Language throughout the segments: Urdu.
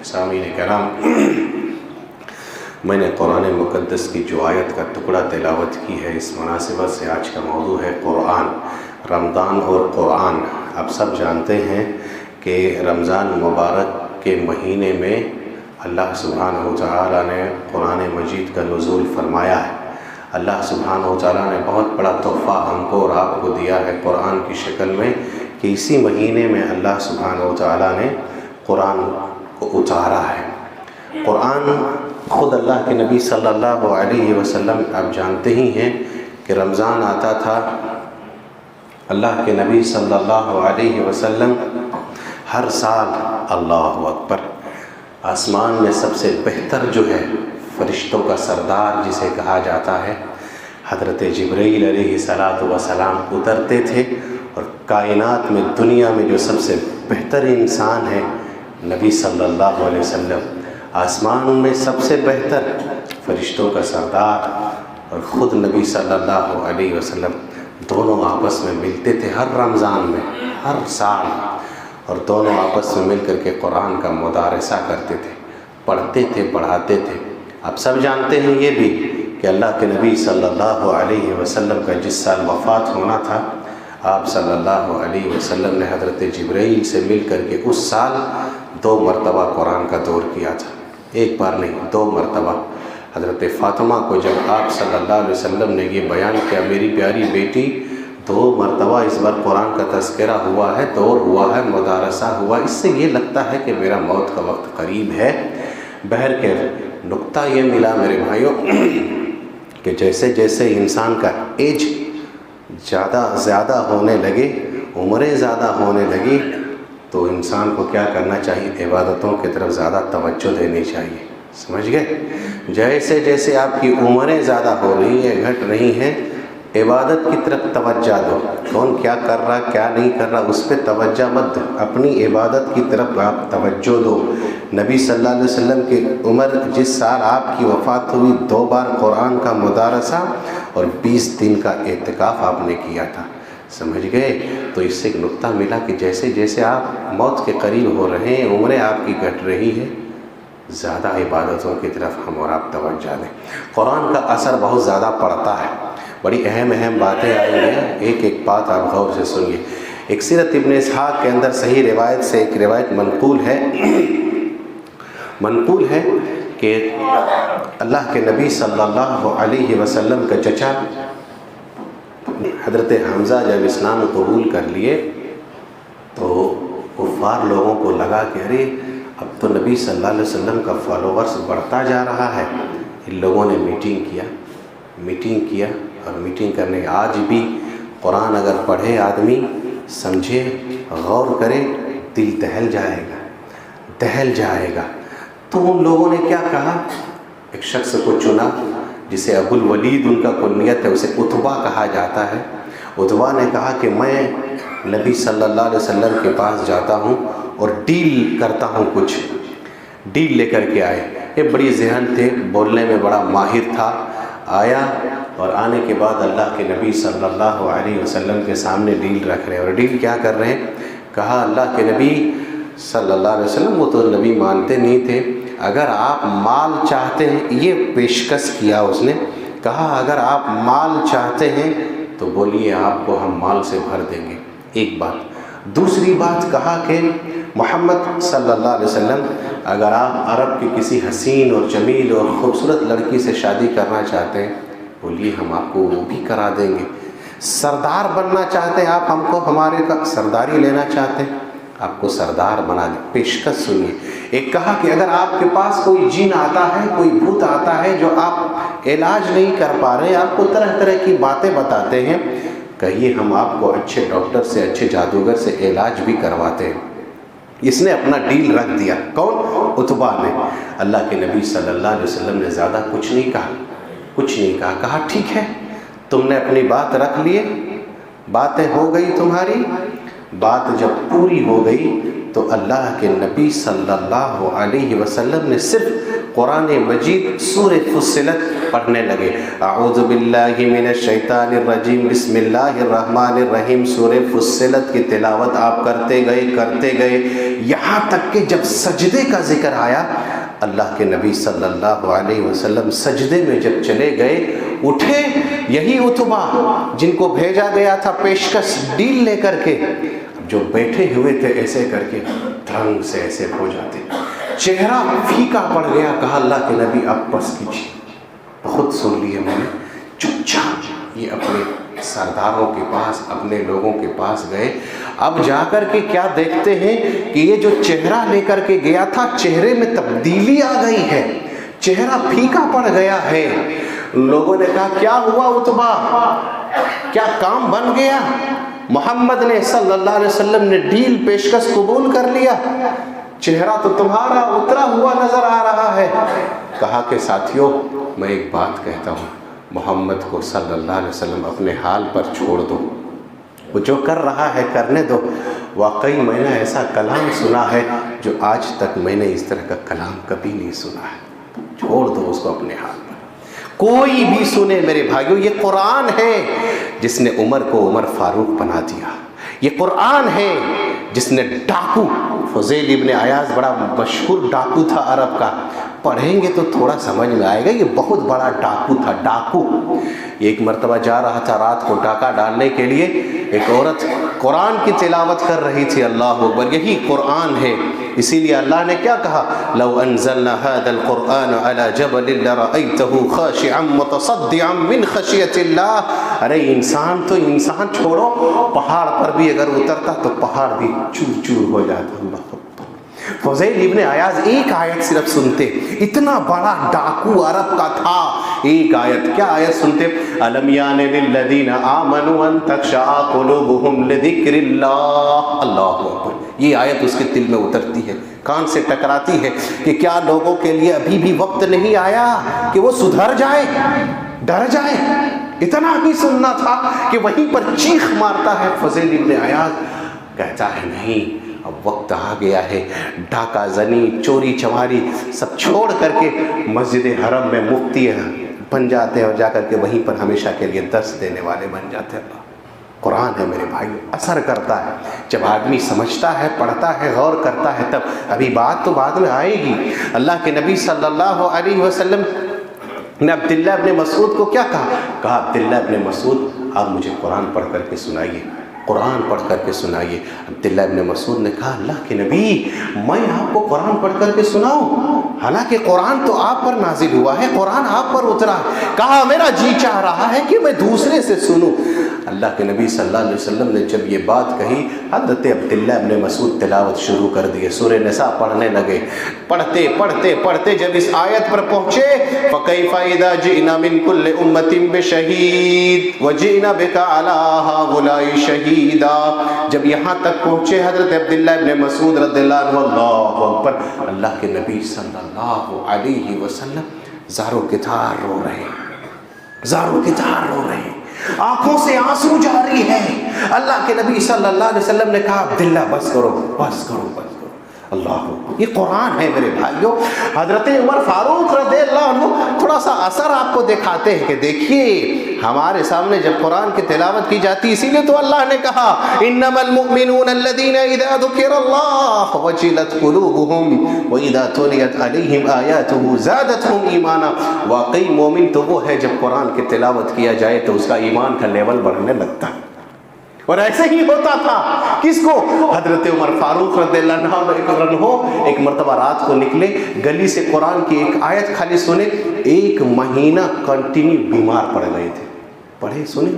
سامعین کرام، میں نے قرآن مقدس کی جو آیت کا ٹکڑا تلاوت کی ہے، اس مناسبت سے آج کا موضوع ہے قرآن، رمضان اور قرآن۔ آپ سب جانتے ہیں کہ رمضان مبارک کے مہینے میں اللہ سبحانہ و تعالیٰ نے قرآن مجید کا نزول فرمایا ہے۔ اللہ سبحانہ و تعالیٰ نے بہت بڑا تحفہ ہم کو اور آپ کو دیا ہے قرآن کی شکل میں، کہ اسی مہینے میں اللہ سبحانہ و تعالیٰ نے قرآن کو اتارا ہے۔ قرآن خود اللہ کے نبی صلی اللہ علیہ وسلم، آپ جانتے ہی ہیں کہ رمضان آتا تھا، اللہ کے نبی صلی اللہ علیہ وسلم ہر سال، اللہ اکبر، آسمان میں سب سے بہتر جو ہے فرشتوں کا سردار جسے کہا جاتا ہے، حضرت جبرائیل علیہ السلام اترتے تھے، اور کائنات میں، دنیا میں جو سب سے بہتر انسان ہے نبی صلی اللہ علیہ وسلم، آسمان میں سب سے بہتر فرشتوں کا سردار اور خود نبی صلی اللہ علیہ وسلم، دونوں آپس میں ملتے تھے ہر رمضان میں، ہر سال، اور دونوں آپس میں مل کر کے قرآن کا مدارسہ کرتے تھے، پڑھتے تھے، پڑھاتے تھے۔ آپ سب جانتے ہیں یہ بھی کہ اللہ کے نبی صلی اللہ علیہ وسلم کا جس سال وفات ہونا تھا، آپ صلی اللہ علیہ وسلم نے حضرت جبرائیل سے مل کر کے اس سال 2 مرتبہ قرآن کا دور کیا تھا، ایک بار نہیں، 2 مرتبہ۔ حضرت فاطمہ کو جب آپ صلی اللہ علیہ وسلم نے یہ بیان کیا، میری پیاری بیٹی 2 مرتبہ اس بار قرآن کا تذکرہ ہوا ہے، دور ہوا ہے، مدارسہ ہوا، اس سے یہ لگتا ہے کہ میرا موت کا وقت قریب ہے۔ بہرکیف نقطہ یہ ملا میرے بھائیوں کہ جیسے جیسے انسان کا ایج زیادہ ہونے لگے، عمریں زیادہ ہونے لگی، تو انسان کو کیا کرنا چاہیے؟ عبادتوں کی طرف زیادہ توجہ دینی چاہیے، سمجھ گئے؟ جیسے جیسے آپ کی عمریں زیادہ ہو رہی ہیں، گھٹ رہی ہیں، عبادت کی طرف توجہ دو۔ کون کیا کر رہا، کیا نہیں کر رہا، اس پہ توجہ مت دو، اپنی عبادت کی طرف آپ توجہ دو۔ نبی صلی اللہ علیہ وسلم کی عمر، جس سال آپ کی وفات ہوئی، 2 بار قرآن کا مدارسہ اور 20 دن کا اعتکاف آپ نے کیا تھا، سمجھ گئے؟ تو اس سے ایک نقطہ ملا کہ جیسے جیسے آپ موت کے قریب ہو رہے ہیں، عمریں آپ کی گھٹ رہی ہے، زیادہ عبادتوں کی طرف ہم اور آپ توجہ دیں۔ قرآن کا اثر بہت زیادہ پڑتا ہے، بڑی اہم باتیں آئی ہیں، ایک ایک بات آپ غور سے سنیے۔ ایک سیرت ابن اسحاق کے اندر صحیح روایت سے ایک روایت منقول ہے کہ اللہ کے نبی صلی اللہ علیہ وسلم کا چچا حضرت حمزہ جب اسلام قبول کر لیے تو کفار لوگوں کو لگا کہ ارے اب تو نبی صلی اللہ علیہ وسلم کا فالوورز بڑھتا جا رہا ہے۔ ان لوگوں نے میٹنگ کیا اور میٹنگ کرنے، آج بھی قرآن اگر پڑھے آدمی، سمجھے، غور کرے، دل دہل جائے گا۔ تو ان لوگوں نے کیا کہا؟ ایک شخص کو چنا جسے ابو الولید ان کا کنیت ہے، اسے عتبہ کہا جاتا ہے۔ عتبہ نے کہا کہ میں نبی صلی اللہ علیہ وسلم کے پاس جاتا ہوں اور ڈیل کرتا ہوں، کچھ ڈیل لے کر کے آئے۔ یہ بڑی ذہن تھے، بولنے میں بڑا ماہر تھا۔ آیا اور آنے کے بعد اللہ کے نبی صلی اللہ علیہ وسلم کے سامنے ڈیل رکھ رہے ہیں، اور ڈیل کیا کر رہے ہیں؟ کہا اللہ کے نبی صلی اللہ علیہ وسلم، وہ تو نبی مانتے نہیں تھے، اگر آپ مال چاہتے ہیں، یہ پیشکش کیا اس نے، کہا اگر آپ مال چاہتے ہیں تو بولیے، آپ کو ہم مال سے بھر دیں گے، ایک بات۔ دوسری بات کہا کہ محمد صلی اللہ علیہ وسلم، اگر آپ عرب کی کسی حسین اور جمیل اور خوبصورت لڑکی سے شادی کرنا چاہتے ہیں، بولیے ہم آپ کو وہ بھی کرا دیں گے۔ سردار بننا چاہتے ہیں آپ، ہم کو ہمارے کا سرداری لینا چاہتے ہیں، آپ کو سردار بنا دیں۔ پیشکش سنیے۔ ایک کہا کہ اگر آپ کے پاس کوئی جن آتا ہے، کوئی بھوت آتا ہے جو آپ علاج نہیں کر پا رہے، آپ کو طرح طرح کی باتیں بتاتے ہیں، کہیے ہم آپ کو اچھے ڈاکٹر سے، اچھے جادوگر سے علاج بھی کرواتے ہیں۔ اس نے اپنا ڈیل رکھ دیا۔ کون؟ عتبہ نے۔ اللہ کے نبی صلی اللہ علیہ وسلم نے زیادہ کچھ نہیں کہا، کہا ٹھیک ہے، تم نے اپنی بات رکھ لیے، باتیں ہو گئی تمہاری۔ بات جب پوری ہو گئی تو اللہ کے نبی صلی اللہ علیہ وسلم نے صرف قرآن مجید سورہ فصلت پڑھنے لگے. اعوذ باللہ من الشیطان الرجیم بسم اللہ الرحمن الرحیم سورہ فصلت کی تلاوت آپ کرتے گئے یہاں تک کہ جب سجدے کا ذکر آیا اللہ کے نبی صلی اللہ علیہ وسلم سجدے میں جب چلے گئے اٹھے. یہی عتبہ جن کو بھیجا گیا تھا پیشکش ڈیل لے کر کے جو بیٹھے ہوئے تھے ایسے کر کے دھڑنگ سے ایسے ہو جاتے. چہرہ پھیکا پڑ گیا. کہا اللہ کے نبی اب بس کیجیے بہت سن لیے میں نے. چپ چاپ یہ اپنے سرداروں کے پاس اپنے لوگوں کے پاس گئے. اب جا کر کے کیا دیکھتے ہیں کہ یہ جو چہرہ لے کر کے گیا تھا چہرے میں تبدیلی آ گئی ہے, چہرہ پھیکا پڑ گیا ہے. لوگوں نے کہا کیا ہوا عتبہ, کیا کام بن گیا؟ محمد نے صلی اللہ علیہ وسلم نے ڈیل پیشکش قبول کر لیا, چہرہ تو تمہارا اترا ہوا نظر آ رہا ہے. کہا کہ ساتھیوں میں ایک بات کہتا ہوں, محمد کو صلی اللہ علیہ وسلم اپنے حال پر چھوڑ دو, وہ جو کر رہا ہے کرنے دو. واقعی میں نے ایسا کلام سنا ہے جو آج تک میں نے اس طرح کا کلام کبھی نہیں سنا ہے. چھوڑ دو اس کو اپنے حال پر. کوئی بھی سنے میرے بھائیوں, یہ قرآن ہے جس نے عمر کو عمر فاروق بنا دیا. یہ قرآن ہے جس نے ڈاکو فضیل ابن عیاض بڑا مشہور ڈاکو تھا عرب کا, پڑھیں گے تو تھوڑا سمجھ میں آئے گا. یہ بہت بڑا ڈاکو تھا. ڈاکو ایک مرتبہ جا رہا تھا رات کو ڈاکہ ڈالنے کے لیے, ایک عورت قرآن کی تلاوت کر رہی تھی. اللہ اکبر, یہی قرآن ہے. اسی لیے اللہ نے کیا کہا, لو انزلنا هذا القرآن على جبل لرأيته خاشعا متصدعا من خشية الله. ارے انسان تو انسان چھوڑو, پہاڑ پر بھی اگر اترتا تو پہاڑ بھی چور چور ہو جاتا. اللہ فضیل ابن عیاض ایک آیت صرف سنتے, اتنا بڑا ڈاکو عرب کا تھا. ایک آیت, کیا آیت سنتے, الم یان للذین آمنوا ان تخشع قلوبهم لذکر اللہ. اللہ اکبر, یہ آیت اس کے دل میں اترتی ہے, کان سے ٹکراتی ہے کہ کیا لوگوں کے لیے ابھی بھی وقت نہیں آیا کہ وہ سدھر جائے, ڈر جائے. اتنا ہی سننا تھا کہ وہیں پر چیخ مارتا ہے فضیل ابن عیاض, کہتا ہے نہیں اب وقت آ گیا ہے. ڈاکہ زنی چوری چماری سب چھوڑ کر کے مسجد حرم میں مفتی بن جاتے ہیں اور جا کر کے وہیں پر ہمیشہ کے لیے درس دینے والے بن جاتے ہیں. قرآن ہے میرے بھائی, اثر کرتا ہے جب آدمی سمجھتا ہے, پڑھتا ہے, غور کرتا ہے تب. ابھی بات تو بعد میں آئے گی. اللہ کے نبی صلی اللہ علیہ وسلم نے عبداللہ ابن مسعود کو کیا کہا, عبداللہ ابن مسعود آپ مجھے قرآن پڑھ کر کے سنائیے, قرآن پڑھ کر کے سنائیے. عبداللہ ابن مسعود نے کہا اللہ کے نبی میں آپ کو قرآن پڑھ کر کے سناؤں, حالانکہ قرآن تو آپ پر نازل ہوا ہے, قرآن آپ پر اترا ہے. کہا میرا جی چاہ رہا ہے کہ میں دوسرے سے سنوں. اللہ کے نبی صلی اللہ علیہ وسلم نے جب یہ بات کہی حضرت عبداللہ ابن مسعود تلاوت شروع کر دیے, سورہ نساء پڑھنے لگے. پڑھتے پڑھتے پڑھتے جب اس آیت پر پہنچے فَكَيْفَ إِذَا جِئْنَا مِن كُلِّ أُمَّةٍ بِشَهِيدٍ وَجِئْنَا بِكَ عَلَىٰ هَٰؤُلَاءِ شَهِيدًا. جب یہاں تک پہنچے حضرت عبداللہ ابن مسعود رضی اللہ عنہ, اللہ اکبر, اللہ کے نبی صلی اللہ علیہ وسلم زاروں کے دھار رو رہے ہیں, زاروں کے دھار رو رہے ہیں, آنکھوں سے آنسو جاری ہے. اللہ کے نبی صلی اللہ علیہ وسلم نے کہا عبداللہ بس کرو بس کرو بس کرو. اللہ, یہ قرآن ہے میرے بھائیوں. حضرت عمر فاروق رضی اللہ عنہ تھوڑا سا اثر آپ کو دکھاتے ہیں کہ دیکھیے ہمارے سامنے جب قرآن کی تلاوت کی جاتی, اسی لیے تو اللہ نے کہا انما المؤمنون الذين اذا ذكر الله وجلت قلوبهم واذا تليت عليهم آياته زادتهم ایمانا. واقعی مومن تو وہ ہے جب قرآن کی تلاوت کیا جائے تو اس کا ایمان کا لیول بڑھنے لگتا ہے. اور ایسے ہی ہوتا تھا. کس کو, حضرت عمر فاروق رضی اللہ عنہ ایک مرتبہ رات کو نکلے, گلی سے قرآن کی ایک آیت خالی سنے, 1 مہینہ کنٹینیو بیمار پڑ گئے تھے. پڑھے سنے,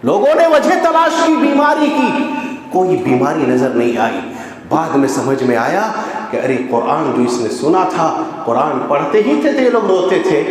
لوگوں نے وجہ تلاش کی بیماری کی, کوئی بیماری نظر نہیں آئی. بعد میں سمجھ میں آیا کہ ارے قرآن جو اس نے سنا تھا, قرآن پڑھتے ہی تھے یہ لوگ روتے تھے,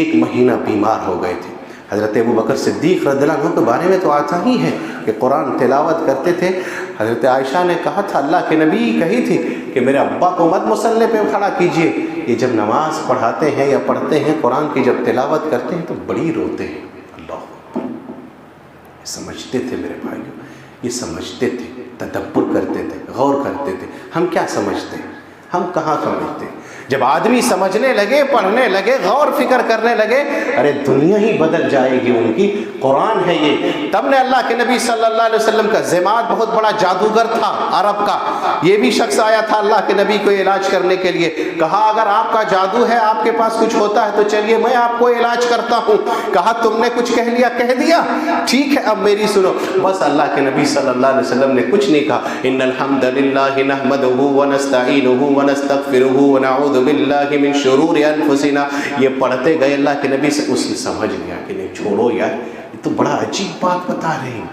1 مہینہ بیمار ہو گئے تھے. حضرت ابو بکر صدیق رضی اللہ عنہ کے بارے میں تو آتا ہی ہے کہ قرآن تلاوت کرتے تھے. حضرت عائشہ نے کہا تھا اللہ کے نبی کہی تھی کہ میرے ابا کو مت مصلی پہ کھڑا کیجئے, یہ جب نماز پڑھاتے ہیں یا پڑھتے ہیں قرآن کی جب تلاوت کرتے ہیں تو بڑی روتے ہیں. اللہ, یہ سمجھتے تھے میرے بھائیوں, یہ سمجھتے تھے, تدبر کرتے تھے, غور کرتے تھے. ہم کیا سمجھتے ہیں, ہم کہاں سمجھتے ہیں. جب آدمی سمجھنے لگے، پڑھنے لگے، غور فکر کرنے لگے، ارے دنیا ہی بدل جائے گی ان کی۔ قرآن ہے یہ۔ تب نے اللہ کے نبی صلی اللہ علیہ وسلم کا ضماد بہت بڑا جادوگر تھا عرب کا، یہ بھی شخص آیا تھا اللہ کے نبی کو علاج کرنے کے لیے، کہا اگر آپ کا جادو ہے، آپ کے پاس کچھ ہوتا ہے تو چلیے میں آپ کو علاج کرتا ہوں۔ کہا تم نے کچھ کہہ لیا، کہہ دیا، ٹھیک ہے اب میری سنو۔ بس اللہ کے نبی صلی اللہ علیہ وسلم نے کچھ نہیں کہا، ان الحمد للہ نحمدہ ونستعینہ ونستغفرہ ونعوذ باللہ من شرور انفسنا، یہ پڑھتے گئے اللہ کے نبی سے، اس نے سمجھ لیا کہ نہیں چھوڑو یار، یہ تو بڑا عجیب بات بتا رہے ہیں۔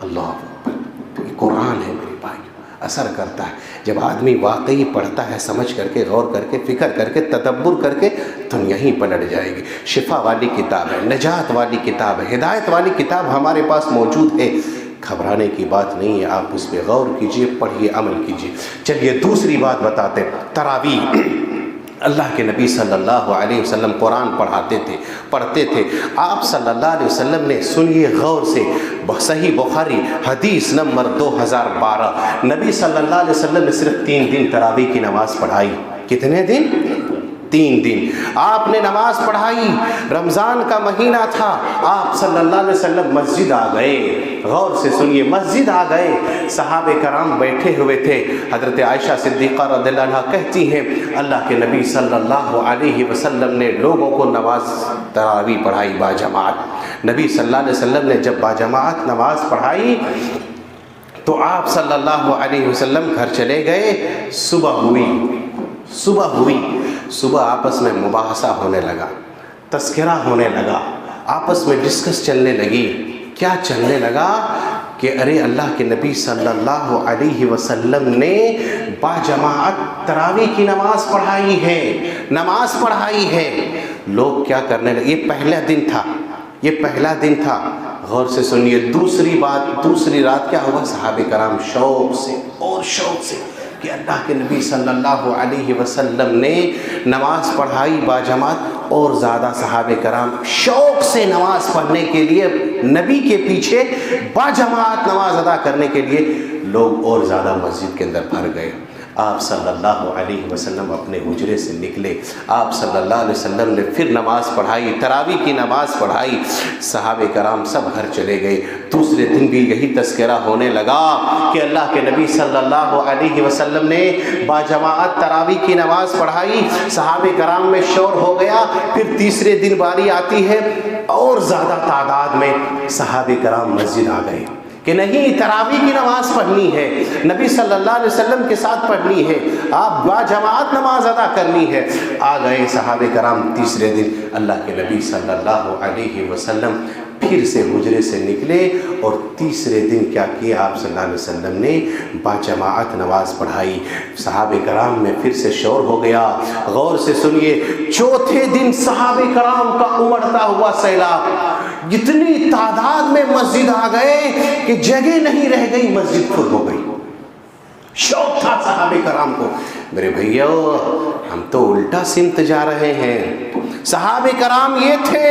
اللہ اکبر، یہ قرآن ہے میرے بھائی، اثر کرتا ہے جب آدمی واقعی پڑھتا ہے، سمجھ کر کے، غور کر کے، فکر کر کے، تدبر کر کے، دنیا ہی پلٹ جائے گی۔ شفا والی کتاب ہے، نجات والی کتاب ہے، ہدایت والی کتاب ہمارے پاس موجود ہے، گھبرانے کی بات نہیں ہے، آپ اس پہ غور کیجئے، پڑھیے، عمل کیجئے۔ چلیے دوسری بات بتاتے، تراویح۔ اللہ کے نبی صلی اللہ علیہ وسلم قرآن پڑھتے تھے۔ آپ صلی اللہ علیہ وسلم نے، سنیے غور سے، صحیح بخاری حدیث نمبر 2012، نبی صلی اللہ علیہ وسلم نے صرف 3 دن تراویح کی نماز پڑھائی۔ کتنے دن؟ 3 دن آپ نے نماز پڑھائی۔ رمضان کا مہینہ تھا، آپ صلی اللہ علیہ وسلم مسجد آ گئے۔ غور سے سنیے، مسجد آ گئے، صحابہ کرام بیٹھے ہوئے تھے۔ حضرت عائشہ صدیقہ رضی اللہ عنہا کہتی ہیں اللہ کے نبی صلی اللہ علیہ وسلم نے لوگوں کو نماز تراویح پڑھائی باجماعت۔ نبی صلی اللہ علیہ وسلم نے جب باجماعت نماز پڑھائی تو آپ صلی اللہ علیہ وسلم گھر چلے گئے۔ صبح آپس میں مباحثہ ہونے لگا، تذکرہ ہونے لگا، آپس میں ڈسکس چلنے لگی۔ کیا چلنے لگا کہ ارے اللہ کے نبی صلی اللہ علیہ وسلم نے باجماعت تراویح کی نماز پڑھائی ہے۔ لوگ کیا کرنے لگے؟ یہ پہلا دن تھا۔ غور سے سنیے، دوسری رات کیا ہوا؟ صحابہ کرام شوق سے کہ اللہ کے نبی صلی اللہ علیہ وسلم نے نماز پڑھائی باجماعت، اور زیادہ صحابہ کرام شوق سے نماز پڑھنے کے لیے، نبی کے پیچھے باجماعت نماز ادا کرنے کے لیے لوگ اور زیادہ مسجد کے اندر بھر گئے۔ آپ صلی اللہ علیہ وسلم اپنے حجرے سے نکلے، آپ صلی اللہ علیہ وسلم نے پھر نماز پڑھائی، تراویح کی نماز پڑھائی، صحابہ کرام سب گھر چلے گئے۔ دوسرے دن بھی یہی تذکرہ ہونے لگا کہ اللہ کے نبی صلی اللہ علیہ وسلم نے باجماعت تراویح کی نماز پڑھائی، صحابہ کرام میں شور ہو گیا۔ پھر تیسرے دن باری آتی ہے، اور زیادہ تعداد میں صحابہ کرام مسجد آ گئے کہ نہیں تراویح کی نماز پڑھنی ہے، نبی صلی اللہ علیہ وسلم کے ساتھ پڑھنی ہے، آپ باجماعت نماز ادا کرنی ہے۔ آ گئے صحابہ کرام۔ تیسرے دن اللہ کے نبی صلی اللہ علیہ وسلم پھر سے حجرے سے نکلے، اور تیسرے دن کیا کیا؟ آپ صلی اللہ علیہ وسلم نے باجماعت نماز پڑھائی۔ صحابہ کرام میں پھر سے شور ہو گیا۔ غور سے سنیے، چوتھے دن صحابہ کرام کا امڑتا ہوا سیلاب، اتنی تعداد میں مسجد آ گئے کہ جگہ نہیں رہ گئی، مسجد فل ہو گئی۔ شوق تھا صحابہ کرام کو، میرے بھائیو ہم تو الٹا سمت جا رہے ہیں۔ صحابہ کرام یہ تھے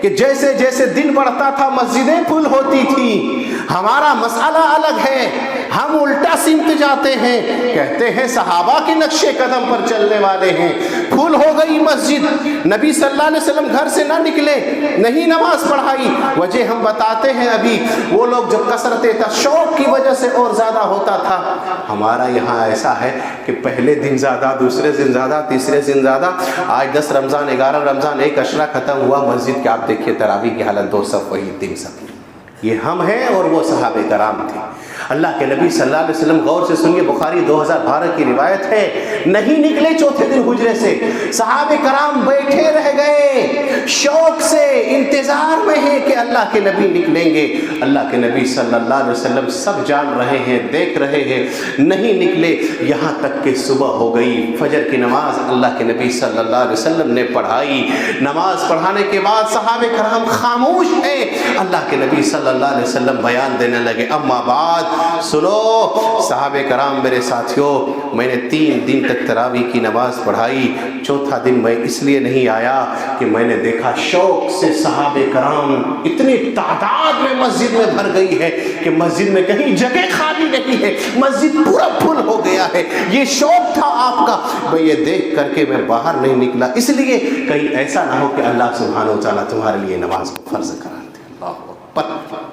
کہ جیسے جیسے دن بڑھتا تھا مسجدیں فل ہوتی تھی۔ ہمارا مسئلہ الگ ہے، ہم الٹا سمت جاتے ہیں، کہتے ہیں صحابہ کے نقش قدم پر چلنے والے ہیں۔ فل ہو گئی مسجد، نبی صلی اللہ علیہ وسلم گھر سے نہ نکلے، نہیں نماز پڑھائی۔ وجہ ہم بتاتے ہیں ابھی، وہ لوگ جب کثرت شوق کی وجہ سے اور زیادہ ہوتا تھا۔ ہمارا یہاں ایسا ہے کہ پہلے دن زیادہ، دوسرے دن زیادہ، تیسرے دن زیادہ۔ آج 10 رمضان، 11 رمضان، 1 عشرہ ختم ہوا، مسجد کے آپ دیکھیے تراویح کی حالت 2 صف وہی 3 صف۔ یہ ہم ہیں اور وہ صحابہ کرام تھے۔ اللہ کے نبی صلی اللہ علیہ وسلم، غور سے سنیے، بخاری 2012 کی روایت ہے، نہیں نکلے چوتھے دن حجرے سے، صحابہ کرام بیٹھے رہ گئے، شوق سے انتظار میں ہیں کہ اللہ کے نبی نکلیں گے۔ اللہ کے نبی صلی اللہ علیہ وسلم سب جان رہے ہیں، دیکھ رہے ہیں، نہیں نکلے، یہاں تک کہ صبح ہو گئی۔ فجر کی نماز اللہ کے نبی صلی اللہ علیہ وسلم نے پڑھائی۔ نماز پڑھانے کے بعد صحابہ کرام خاموش ہیں، اللہ کے نبی صلی اللہ علیہ وسلم بیان دینے لگے، اما بعد سنو صحابہ کرام میرے ساتھیوں، میں نے 3 دن تک تراویح کی نماز پڑھائی، چوتھا دن میں اس لیے نہیں آیا کہ میں نے دیکھا شوق سے صحابہ کرام اتنی تعداد میں مسجد میں بھر گئی ہے کہ مسجد میں کہیں جگہ خالی نہیں ہے، مسجد پورا پھل ہو گیا ہے۔ یہ شوق تھا آپ کا، میں یہ دیکھ کر کے میں باہر نہیں نکلا، اس لیے کہیں ایسا نہ ہو کہ اللہ سبحانہ و تعالیٰ تمہارے لیے نماز کو فرض قرار دے۔ اللہ اکبر۔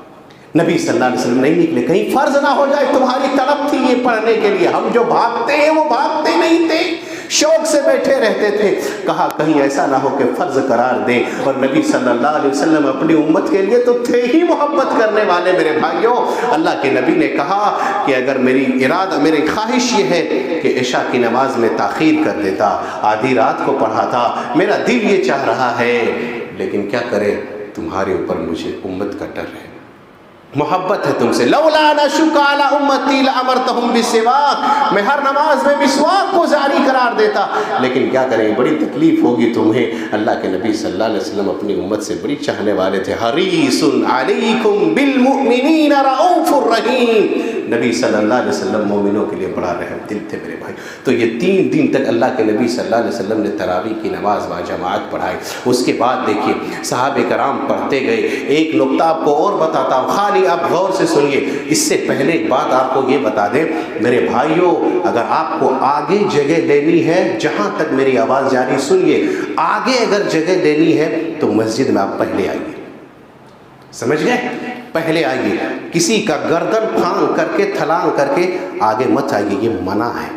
نبی صلی اللہ علیہ وسلم نہیں نکلے، کہیں فرض نہ ہو جائے، تمہاری طلب تھی یہ پڑھنے کے لیے۔ ہم جو بھاگتے ہیں وہ بھاگتے نہیں تھے، شوق سے بیٹھے رہتے تھے۔ کہا کہیں ایسا نہ ہو کہ فرض قرار دیں، اور نبی صلی اللہ علیہ وسلم اپنی امت کے لیے تو تھے ہی محبت کرنے والے۔ میرے بھائیوں، اللہ کے نبی نے کہا کہ اگر میری خواہش یہ ہے کہ عشاء کی نماز میں تاخیر کر دیتا، آدھی رات کو پڑھاتا، میرا دل یہ چاہ رہا ہے، لیکن کیا کرے، تمہارے اوپر مجھے امت کا ڈر ہے، محبت ہے تم سے۔ لولا نشق علی امتی لامرتہم بالسواک، میں ہر نماز میں مسواک کو جاری قرار دیتا، لیکن کیا کریں، بڑی تکلیف ہوگی تمہیں۔ اللہ کے نبی صلی اللہ علیہ وسلم اپنی امت سے بڑی چاہنے والے تھے۔ حریص علیکم بالمؤمنین رؤوف الرحیم، نبی صلی اللہ علیہ وسلم مومنوں کے لیے بڑا رحم دل تھے میرے بھائی۔ تو یہ 3 دن تک اللہ کے نبی صلی اللہ علیہ وسلم نے تراویح کی نماز با جماعت پڑھائی۔ اس کے بعد دیکھیے صحابہ کرام پڑھتے گئے۔ ایک نقطہ آپ کو اور بتاتا ہوں، خالی آپ غور سے سنیے، اس سے پہلے ایک بات آپ کو یہ بتا دیں میرے بھائیوں، اگر آپ کو آگے جگہ لینی ہے، جہاں تک میری آواز جاری سنیے، آگے اگر جگہ لینی ہے تو مسجد میں آپ پہلے آئیے، سمجھ گئے، پہلے آئیے، کسی کا گردن پھانگ کر کے تھلانگ کر کے آگے مت آئیے، یہ منع ہے،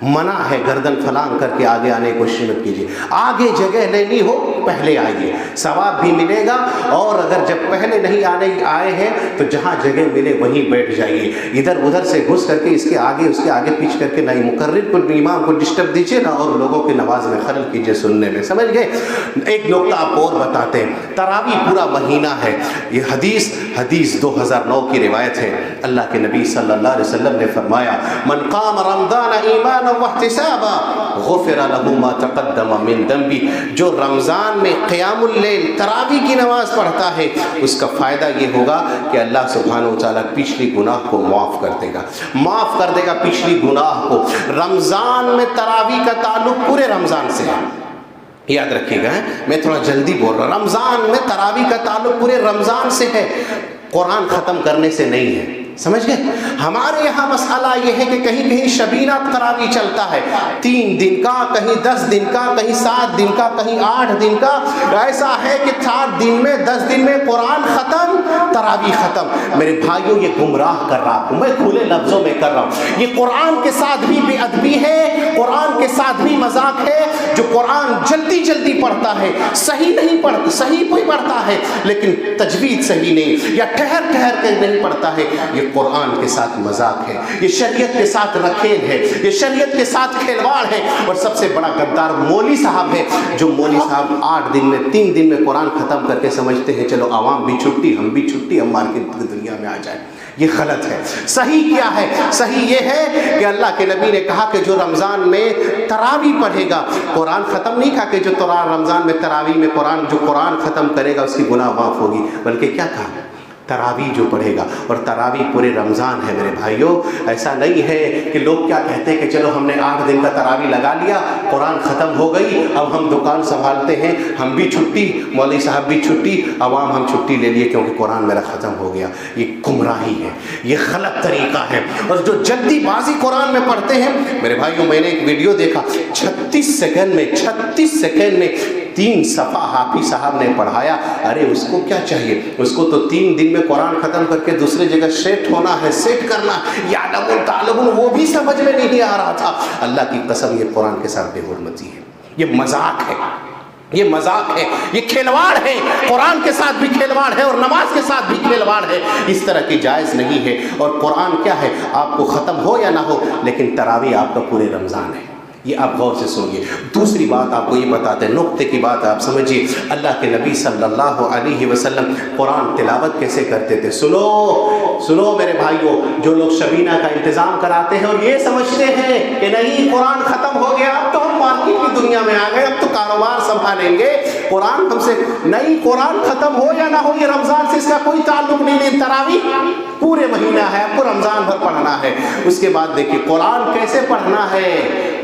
منع ہے، گردن پھلانگ کر کے آگے آنے کی کوشش مت کیجیے۔ آگے جگہ لینی ہو پہلے آئیے، ثواب بھی ملے گا، اور اگر جب پہلے نہیں آئے ہیں تو جہاں جگہ ملے وہیں بیٹھ جائیے، ادھر ادھر سے گھس کر کے اس کے آگے پیچھ کر کے نہ مقرر کو امام کو ڈسٹرب دیجیے، نہ اور لوگوں کی نماز میں خلل کیجیے سننے میں، سمجھ گئے۔ ایک نقطہ آپ کو اور بتاتے ہیں، تراویح پورا مہینہ ہے، یہ حدیث 2009 کی روایت ہے، اللہ کے نبی صلی اللہ علیہ وسلم نے فرمایا من قام رمضان ایمانا واحتسابا غفر له ما تقدم من ذنبه، جو رمضان میں قیام اللیل تراویح کی نماز پڑھتا ہے اس کا فائدہ یہ ہوگا کہ اللہ سبحانہ و تعالیٰ پچھلی گناہ کو معاف کر دے گا پچھلی گناہ کو۔ رمضان میں تراویح کا تعلق پورے رمضان سے ہے، یاد رکھیے گا، میں تھوڑا جلدی بول رہا ہوں، رمضان میں تراویح کا تعلق پورے رمضان سے ہے، قرآن ختم کرنے سے نہیں ہے، سمجھ گئے۔ ہمارے یہاں مسئلہ یہ ہے کہ کہیں شبینہ تراویح چلتا ہے، 3 دن کا، کہیں 10 دن کا، کہیں 7 دن کا، کہیں 8 دن کا، ایسا ہے کہ 7 دن میں 10 دن میں قرآن ختم، تراویح ختم۔ میرے بھائیوں یہ گمراہ کر رہا ہوں، میں کھلے لفظوں میں کر رہا ہوں، یہ قرآن کے ساتھ بھی بے ادبی ہے، قرآن کے ساتھ بھی مذاق ہے۔ جو قرآن جلدی پڑھتا ہے، صحیح نہیں پڑھتا، صحیح کوئی پڑھتا ہے لیکن تجوید صحیح نہیں، یا ٹھہر کے نہیں پڑھتا ہے، یہ قرآن کے ساتھ مذاق ہے، یہ شریعت کے ساتھ رکھیل ہے، یہ شریعت کے ساتھ کھلواڑ ہے۔ اور سب سے بڑا غدار مولوی صاحب ہے، جو مولوی صاحب 8 دن میں 3 دن میں قرآن ختم کر کے سمجھتے ہیں چلو عوام بھی چھٹی، ہم بھی چھٹی، ہم مارکیٹ کی دنیا میں آ جائیں۔ یہ غلط ہے۔ صحیح کیا ہے؟ صحیح یہ ہے کہ اللہ کے نبی نے کہا کہ جو رمضان میں تراویح پڑھے گا، قرآن ختم نہیں کہا کہ جو رمضان میں تراویح میں جو قرآن ختم کرے گا اس کی گناہ معاف ہوگی، بلکہ کیا کہا؟ تراویح جو پڑھے گا، اور تراویح پورے رمضان ہے میرے بھائیوں۔ ایسا نہیں ہے کہ لوگ کیا کہتے ہیں کہ چلو ہم نے 8 دن کا تراویح لگا لیا، قرآن ختم ہو گئی، اب ہم دکان سنبھالتے ہیں، ہم بھی چھٹی، مولوی صاحب بھی چھٹی، عوام ہم چھٹی لے لیے کیونکہ قرآن میرا ختم ہو گیا۔ یہ گمراہی ہے، یہ غلط طریقہ ہے۔ اور جو جلدی بازی قرآن میں پڑھتے ہیں میرے بھائیوں، میں نے ایک ویڈیو دیکھا، 36 سیکنڈ میں 3 صفحہ حافظ صاحب نے پڑھایا۔ ارے اس کو کیا چاہیے، اس کو تو 3 دن میں قرآن ختم کر کے دوسرے جگہ سیٹ ہونا ہے، سیٹ کرنا، یعلمون تعلمون، وہ بھی سمجھ میں نہیں آ رہا تھا۔ اللہ کی قسم یہ قرآن کے ساتھ بے حرمتی ہے، یہ مذاق ہے، یہ مذاق ہے، یہ کھلواڑ ہے، قرآن کے ساتھ بھی کھلواڑ ہے اور نماز کے ساتھ بھی کھلواڑ ہے۔ اس طرح کی جائز نہیں ہے۔ اور قرآن کیا ہے، آپ کو ختم ہو یا نہ ہو لیکن تراویح آپ کا پورے رمضان ہے، یہ آپ غور سے سنیے۔ دوسری بات آپ کو یہ بتاتے ہیں، نقطے کی بات آپ سمجھیے، اللہ کے نبی صلی اللہ علیہ وسلم قرآن تلاوت کیسے کرتے تھے۔ سنو میرے بھائیوں، جو لوگ شبینہ کا انتظام کراتے ہیں اور یہ سمجھتے ہیں کہ نہیں قرآن ختم ہو گیا، اب تو ہم مارکیٹ کی دنیا میں آ گئے، اب تو کاروبار سنبھالیں گے، قرآن ہم سے نہیں، قرآن ختم ہو یا نہ ہو یہ رمضان سے اس کا کوئی تعلق نہیں ہے۔ تراویح پورے مہینہ ہے، آپ کو رمضان بھر پڑھنا ہے۔ اس کے بعد دیکھیے قرآن کیسے پڑھنا ہے،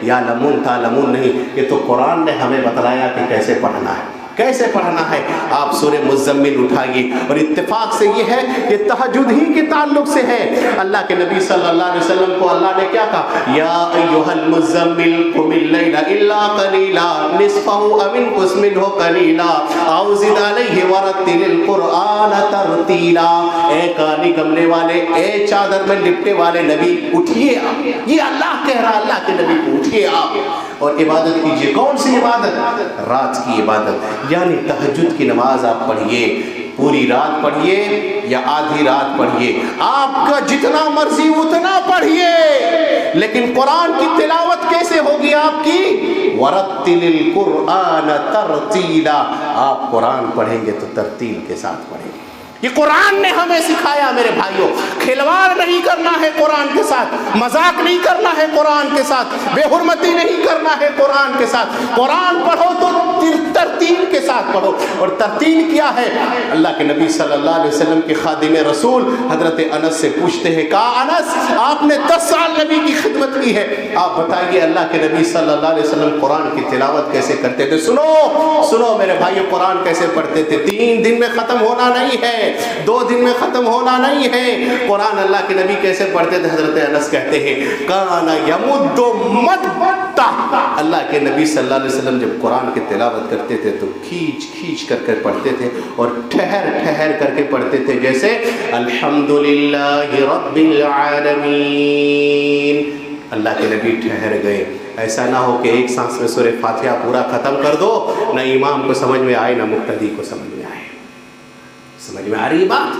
یا لمون تعلمون نہیں، یہ تو قرآن نے ہمیں بتلایا کہ کیسے پڑھنا ہے، کیسے پڑھنا ہے۔ آپ سورہ مزمل اٹھائیے، اور اتفاق سے یہ ہے کہ تہجد ہی کے تعلق سے ہے۔ اللہ کے نبی صلی اللہ علیہ وسلم کو اللہ نے کیا کہا، یا ایھا المزمل قم اللیل الا قلیلا نصفہ او انقص منہ قلیلا او زد علیہ ورتل القرآن ترتیلا۔ اے کانی کملے والے، اے چادر میں لپٹے والے نبی، اٹھیے آپ، یہ اللہ کہہ رہا، اللہ کے نبی کو اٹھیے آپ اور عبادت کیجیے۔ کون سی عبادت؟ رات کی عبادت، یعنی تہجد کی نماز آپ پڑھیے، پوری رات پڑھیے یا آدھی رات پڑھیے، آپ کا جتنا مرضی اتنا پڑھیے، لیکن قرآن کی تلاوت کیسے ہوگی آپ کی؟ وَرَتِّلِ الْقُرْآنَ تَرْتِيلًا، آپ قرآن پڑھیں گے تو ترتیل کے ساتھ پڑھیں گے۔ یہ قرآن نے ہمیں سکھایا میرے بھائیوں، کھلواڑ نہیں کرنا ہے قرآن کے ساتھ، مذاق نہیں کرنا ہے قرآن کے ساتھ، بے حرمتی نہیں کرنا ہے قرآن کے ساتھ۔ قرآن پڑھو تو ترتیل کے ساتھ پڑھو، اور ترتیل کیا ہے؟ اللہ کے نبی صلی اللہ علیہ وسلم کے خادم رسول حضرت انس سے پوچھتے ہیں، کہا انس آپ نے 10 سال نبی کی خدمت کی ہے، آپ بتائیے اللہ کے نبی صلی اللہ علیہ وسلم قرآن کی تلاوت کیسے کرتے تھے؟ سنو میرے بھائیو، قرآن کیسے پڑھتے تھے؟ 3 دن میں ختم ہونا نہیں ہے، 2 دن میں ختم ہونا نہیں ہے۔ قرآن اللہ کے نبی کیسے پڑھتے تھے؟ حضرت انس کہتے ہیں کانا یمد مدتا، اللہ کے نبی صلی اللہ علیہ وسلم جب قرآن کی تلاوت کرتے تھے تو کھینچ کر پڑھتے تھے، اور ٹھہر کر کے پڑھتے تھے، جیسے الحمدللہ رب العالمین۔ اللہ کے نبی ٹھہر گئے، ایسا نہ ہو کہ ایک سانس میں سورہ فاتحہ پورا ختم کر دو، نہ امام کو سمجھ میں آئے نہ مقتدی کو سمجھ میں آئے۔ سمجھ میں آ رہی بات؟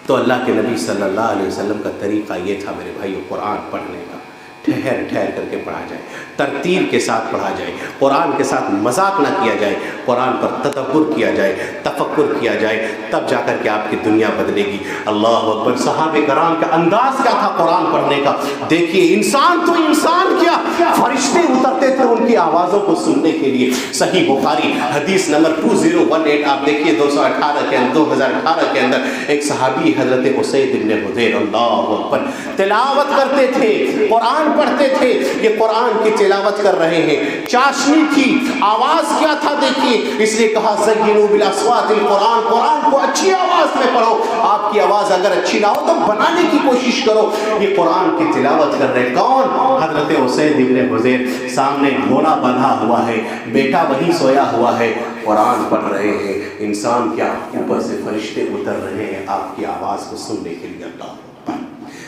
تو اللہ کے نبی صلی اللہ علیہ وسلم کا طریقہ یہ تھا میرے بھائیو، قرآن پڑھنے کا ٹھہر کر کے پڑھا جائے، ترتیل کے ساتھ پڑھا جائے، قرآن کے ساتھ مذاق نہ کیا جائے، قرآن پر تدبر کیا جائے، تفکر کیا جائے، تب جا کر کے آپ کی دنیا بدلے گی۔ اللہ اکبر! صحابہ کرام کا انداز کیا تھا قرآن پڑھنے کا؟ دیکھیے، انسان تو انسان کیا، فرشتے اترتے تھے ان کی آوازوں کو سننے کے لیے۔ صحیح بخاری حدیث نمبر 2018 آپ دیکھیے، 2018 کے اندر ایک صحابی حضرت اسید بن حضیر، اللہ اکبر، تلاوت کرتے تھے، قرآن پڑھتے تھے، یہ قرآن کی تلاوت کر رہے ہیں، چاشنی تھی، آواز کیا تھا دیکھیے، اس لیے کہا زینوا بالاصوات القرآن، قرآن کو اچھی آواز میں پڑھو۔ آپ کی آواز اگر اچھی نہ ہو تو بنانے کی کوشش کرو۔ یہ قرآن کی تلاوت کر رہے کون؟ حضرت اسید بن حضیر، سامنے گھوڑا بندھا ہوا ہے، بیٹا وہیں سویا ہوا ہے، قرآن پڑھ رہے ہیں، انسان کیا، اوپر سے فرشتے اتر رہے ہیں آپ کی آواز کو سننے کے لیے۔ اللہ،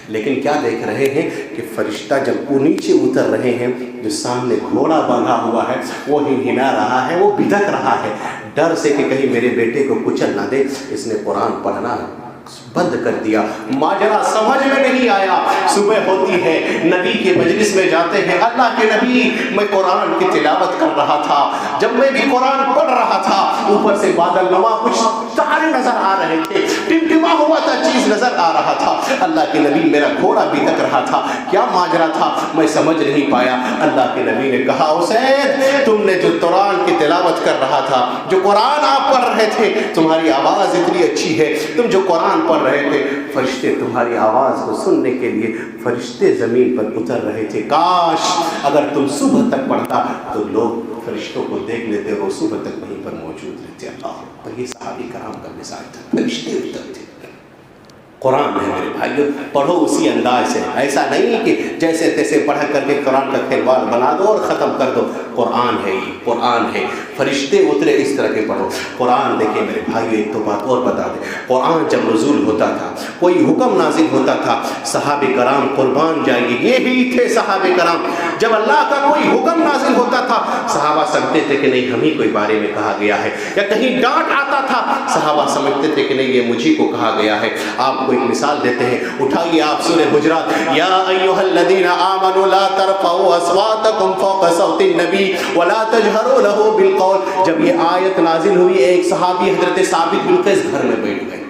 لیکن کیا دیکھ رہے ہیں کہ فرشتہ جب وہ نیچے اتر رہے ہیں، جو سامنے گھوڑا باندھا ہوا ہے وہ ہنا رہا ہے، وہ بدک رہا ہے، ڈر سے کہ کہیں میرے بیٹے کو کچل نہ دے، اس نے قرآن پڑھنا بند کر دیا۔ ماجرا سمجھ میں نہیں آیا، صبح ہوتی ہے، نبی کے مجلس میں جاتے ہیں، اللہ کے نبی میں قرآن کی تلاوت کر رہا تھا، جب میں بھی قرآن پڑھ رہا تھا، اوپر سے بادل نما کچھ تارے نظر آ رہے تھے، ٹمٹما ہوا تھا چیز نظر آ رہا تھا، اللہ کے نبی میرا گھوڑا بھی تک رہا تھا، کیا ماجرا تھا میں سمجھ نہیں پایا۔ اللہ کے نبی نے کہا اسید، تم نے جو قرآن کی تلاوت کر رہا تھا، جو قرآن آپ پڑھ رہے تھے، تمہاری آواز اتنی اچھی ہے، تم جو قرآن پڑھ رہے تھے، فرشتے تمہاری آواز کو سننے کے لیے فرشتے زمین پر اتر رہے تھے، کاش اگر تم صبح تک پڑھتا تو لوگ فرشتوں کو دیکھ لیتے اور صبح تک وہیں پر موجود رہتے۔ اللہ پر یہ صحابہ کرام کا مثال تھا، فرشتے اترتے۔ قرآن ہے میرے بھائیو، پڑھو اسی انداز سے، ایسا نہیں کہ جیسے تیسے پڑھ کر کے قرآن کا کھلواڑ بنا دو اور ختم کر دو۔ قرآن ہے، یہ قرآن ہے، فرشتے اترے اس طرح کے پڑھو۔ قرآن دیکھیں میرے بھائیو، ایک تو بات اور بتا دیں، قرآن جب نزول ہوتا تھا، کوئی حکم نازل ہوتا تھا، صحابہ کرام قربان جائیے، یہ بھی تھے صحابہ کرام، جب اللہ کا کوئی حکم نازل ہوتا تھا، صحابہ سمجھتے تھے کہ نہیں ہمیں کوئی بارے میں کہا گیا ہے، یا کہیں ڈانٹ آتا تھا، صحابہ سمجھتے تھے کہ نہیں یہ مجھے کو کہا گیا ہے۔ آپ کو ایک مثال دیتے ہیں، اٹھائیے آپ سورہ حجرات، یا ایھا الذین آمنوا لا ترفعوا اصواتکم فوق صوت النبی ولا تجہروا لہ بالقول۔ جب یہ آیت نازل ہوئی، ایک صحابی حضرت ثابت بن قیس گھر میں بیٹھ گئے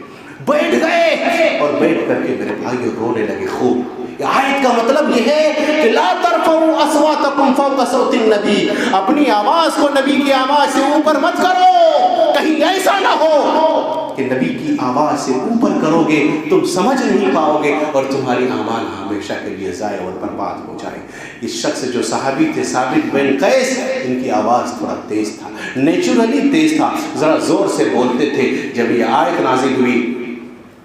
اور بیٹھ کر کے میرے بھائیو رونے لگے خوب۔ آیت کا مطلب یہ ہے کہ لا ترفعوا اصواتکم فوق صوت النبی، اپنی آواز کو نبی کی آواز سے اوپر مت کرو، کہیں ایسا نہ ہو کہ نبی کی آواز سے اوپر کرو گے تم سمجھ نہیں پاؤ گے اور تمہاری اعمال ہمیشہ کے لیے ضائع اور برباد ہو جائے۔ اس شخص جو صحابی تھے ثابت بن قیس، ان کی آواز تھوڑا تیز تھا، نیچرلی تیز تھا، ذرا زور سے بولتے تھے۔ جب یہ آیت نازل ہوئی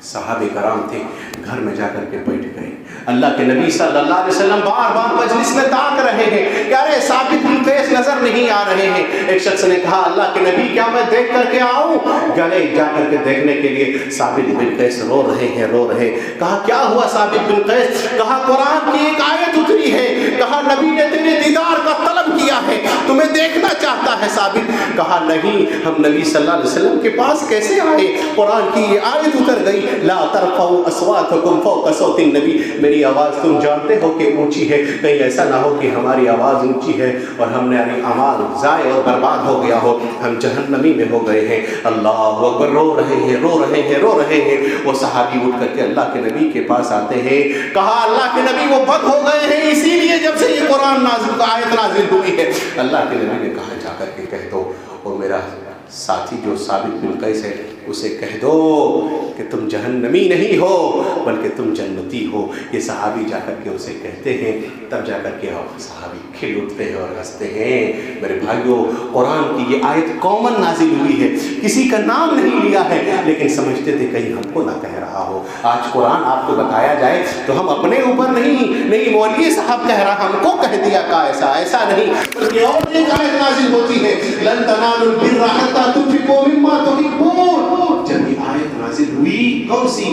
صحابہ کرام تھے گھر میں جا کر کے بیٹھ گئے۔ اللہ کے نبی صلی اللہ علیہ وسلم بار بار مجلس میں تاک رہے ہیں کہ ارے ثابت بن قیس نظر نہیں آ رہے ہیں۔ ایک شخص نے کہا اللہ کے نبی کیا میں دیکھ کر کے آؤں؟ گلے جا کر کے دیکھنے کے لیے ثابت بن قیس رو رہے ہیں، رو رہے۔ کہا کیا ہوا ثابت بن قیس؟ کہا قرآن کی ایک آیت اتری ہے، کہا نبی نے تیرے دیدار کا طلب کیا ہے، تمہیں دیکھنا چاہتا ہے ثابت۔ کہا نہیں، ہم نبی صلی اللہ علیہ وسلم کے پاس کیسے آئے؟ قرآن کی یہ آیت اتر گئی لا ترفعوا اصواتکم فوق صوت النبی، میری آواز تم جانتے ہو کہ اونچی ہے، کہیں ایسا نہ ہو کہ ہماری آواز اونچی ہے اور ہم نے اعمال ضائع اور برباد ہو گیا ہو، ہم جہنمی میں ہو گئے ہیں۔ اللہ اکبر، رو رہے ہیں، رو رہے ہیں، رو رہے ہیں۔ وہ صحابی اٹھ کر کے اللہ کے نبی کے پاس آتے ہیں۔ کہا اللہ کے نبی وہ بد ہو گئے ہیں اسی لیے جب سے یہ قرآن نازل آیت نازل ہوئی ہے۔ اللہ کے نبی نے کہا جا کر کے کہہ دو، اور میرا ساتھی جو ثابت بن قیس ہے اسے کہہ دو کہ تم جہنمی نہیں ہو بلکہ تم جنتی ہو۔ یہ صحابی جا کر کے اسے کہتے ہیں، تب جا کر کے صحابی کھل اٹھتے ہیں اور ہنستے ہیں۔ میرے بھائیوں، قرآن کی یہ آیت کامن نازل ہوئی ہے، کسی کا نام نہیں لیا ہے، لیکن سمجھتے تھے کہیں ہم کو نہ کہہ رہا ہو۔ آج قرآن آپ کو بتایا جائے تو ہم اپنے اوپر نہیں مولوی صاحب کہہ رہا ہم کو کہہ دیا کا ایسا نہیں، بلکہ اور ایک آیت نازل ہوتی ہے لن تنالوا البر حتى تنفقوا مما تحبون۔ جب یہ آیت نازل ہوئی کون سی؟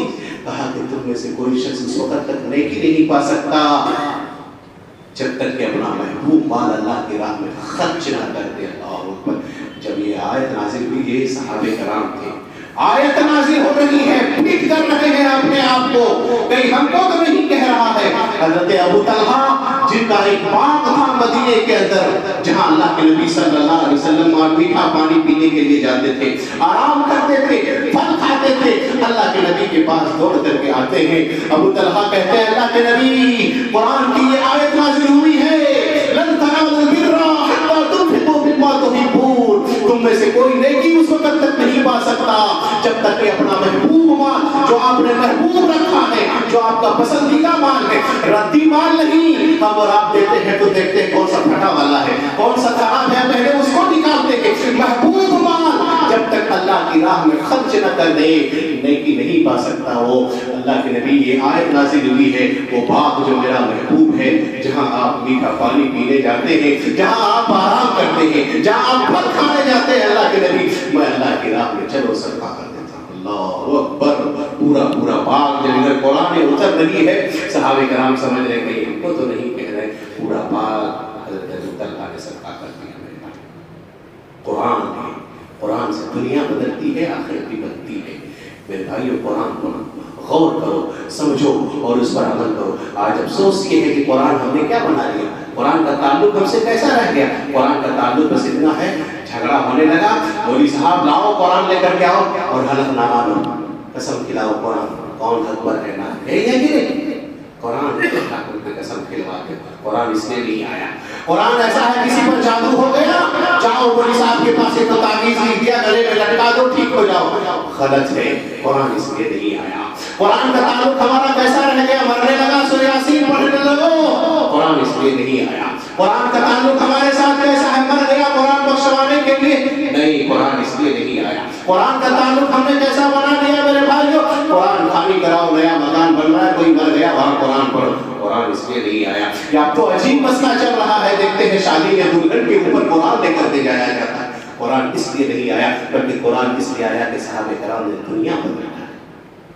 کہا کہ تم میں سے کوئی شخص اس وقت تک نیکی نہیں پا سکتا جب تک کہ اپنا محبوب مال اللہ کی راہ میں خرچ نہ کر دے۔ اللہ اکبر۔ جب یہ آیت نازل ہوئی، یہ صحابہ کرام تھے، آیت نازل ہو رہی ہے، پیٹ کر رہے ہیں اپنے آپ کو، کہیں ہم کو تو نہیں کہہ رہا ہے۔ حضرت ابو طلحہ جن کا ایک باغ تھا مدینے کے اندر، جہاں اللہ کے نبی صلی اللہ علیہ وسلم میٹھا پانی پینے کے لیے جاتے تھے، آرام کرتے تھے، پھل کھاتے تھے، اللہ کے نبی کے پاس دوڑ کر کے آتے ہیں۔ ابو طلحہ کہتے ہیں اللہ کے نبی قرآن کی یہ آیت نازل ہوئی ہے لن تنالوا البر حتى تنفقوا مما تحبون، تم میں سے کوئی نیکی اس وقت تک نہیں پا سکتا جب تک کہ اپنا محبوب مال جو آپ نے محبوب رکھا ہے، جو آپ کا پسندیدہ مال ہے، ردی مال نہیں، ہم اور آپ دیتے ہیں تو دیکھتے ہیں کون سا پھٹا والا ہے، کون سا خراب ہے، پہلے اس کو نکالتے ہیں۔ محبوب مال جب تک اللہ کی راہ میں خرچ نہ کر دے نیکی نہیں پا سکتا وہ۔ اللہ کے نبی یہ آیت نازل ہوئی ہے، وہ باغ جو میرا محبوب ہے، جہاں آپ میٹھا پانی پینے جاتے ہیں، جہاں آپ آرام کرتے ہیں، جہاں آپ پھل کھانے جاتے ہیں، اللہ کے نبی میں اللہ کی راہ میں چلو صدقہ کر دیتا ہوں۔ اللہ اکبر۔ پورا باغ جب ادھر قرآن اتر رہی ہے، صحابہ کرام سمجھ رہے کہ ان کو تو نہیں کہہ رہے، پورا باغ حضرت ابو طلحہ نے صدقہ کر دیا۔ میرے بھائی قرآن سے دنیا بدلتی ہے، آخرت بھی بدلتی ہے۔ میرے بھائیو، قرآن کو غور کرو، سمجھو اور اس پر عمل کرو۔ آج افسوس یہ ہے کہ قرآن ہم نے کیا بنا لیا، قرآن کا تعلق ہم سے کیسا رہ گیا؟ قرآن کا تعلق بس اتنا ہے، جھگڑا ہونے لگا، مولوی صاحب لاؤ قرآن لے کر کے آؤ اور حلف نہ مانو، قسم کھلاؤ قرآن کون حق پر ہے نہ ہے یا کہ نہیں؟ قرآن قسم کھلوا کے قرآن اس لیے نہیں آیا۔ قرآن ایسا ہے کسی پر جادو ہو گیا، جاؤ مولوی صاحب کے پاس ایک تعویذ لکھ دیا، گلے میں لٹکا دو، ٹھیک ہو جاؤ، غلط ہے۔ قرآن اس لیے نہیں آیا۔ قرآن کا تعلق ہمارا کیسا رہ گیا، مرنے لگا سو یاسین پڑھنے لگو، قرآن اس لیے نہیں آیا۔ قرآن کا تعلق ہمارے ساتھ کیسا ہے، مر گیا قرآن بخشوانے کے لیے، نہیں، قرآن اس لیے نہیں آیا۔ قرآن کا تعلق ہم نے کیسا بنا دیا میرے بھائیو، قرآن خالی کراؤ، نیا مکان بن رہا ہے، کوئی مر گیا وہاں قرآن پڑھو، قرآن اس لیے نہیں آیا۔ یا اب تو عجیب مسئلہ چل رہا ہے، دیکھتے ہیں شادی میں دلہن کے اوپر قرآن لے کر کے جایا جاتا ہے۔ قرآن اس لیے نہیں آیا، بلکہ قرآن اس لیے آیا کہ صحابہ کرام نے دنیا بدلا۔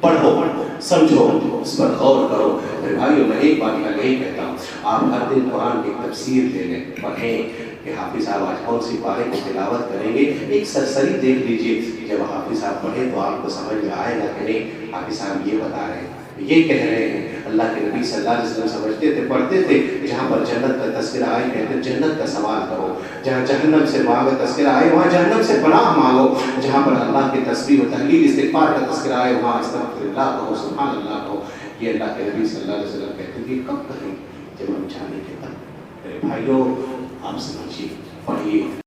پڑھو، سمجھو، اس پر غور کرو۔ میرے بھائیو، میں ایک بات کا یہی کہتا ہوں، آپ ہر دن قرآن کی تفسیر لے لیں، پڑھیں کہ حافظ صاحب آج کون سی پارے کی تلاوت کریں گے، ایک سرسری دیکھ لیجئے۔ جب حافظ صاحب پڑھیں تو آپ کو سمجھ میں آئے گا کہ نہیں، حافظ صاحب یہ بتا رہے ہیں، یہ کہہ رہے ہیں۔ اللہ کے نبی صلی اللہ علیہ وسلم سمجھتے تھے، پڑھتے تھے، جہاں پر جنت کا تذکرہ آئے کہتے جنت کا سوال کرو، جہاں جہنم سے وہاں کا تذکرہ آئے وہاں جہنم سے پناہ مانگو، جہاں پر اللہ کی تسبیح و تحلیل استغفار کا تذکرہ آئے وہاں استغفر اللہ کہو، سبحان اللہ کہو۔ یہ اللہ کے نبی صلی اللہ علیہ وسلم کہتے تھے کب کریں جب ہم چاہیں گے تب. میرے بھائیوں آپ سمجھیے پڑھیے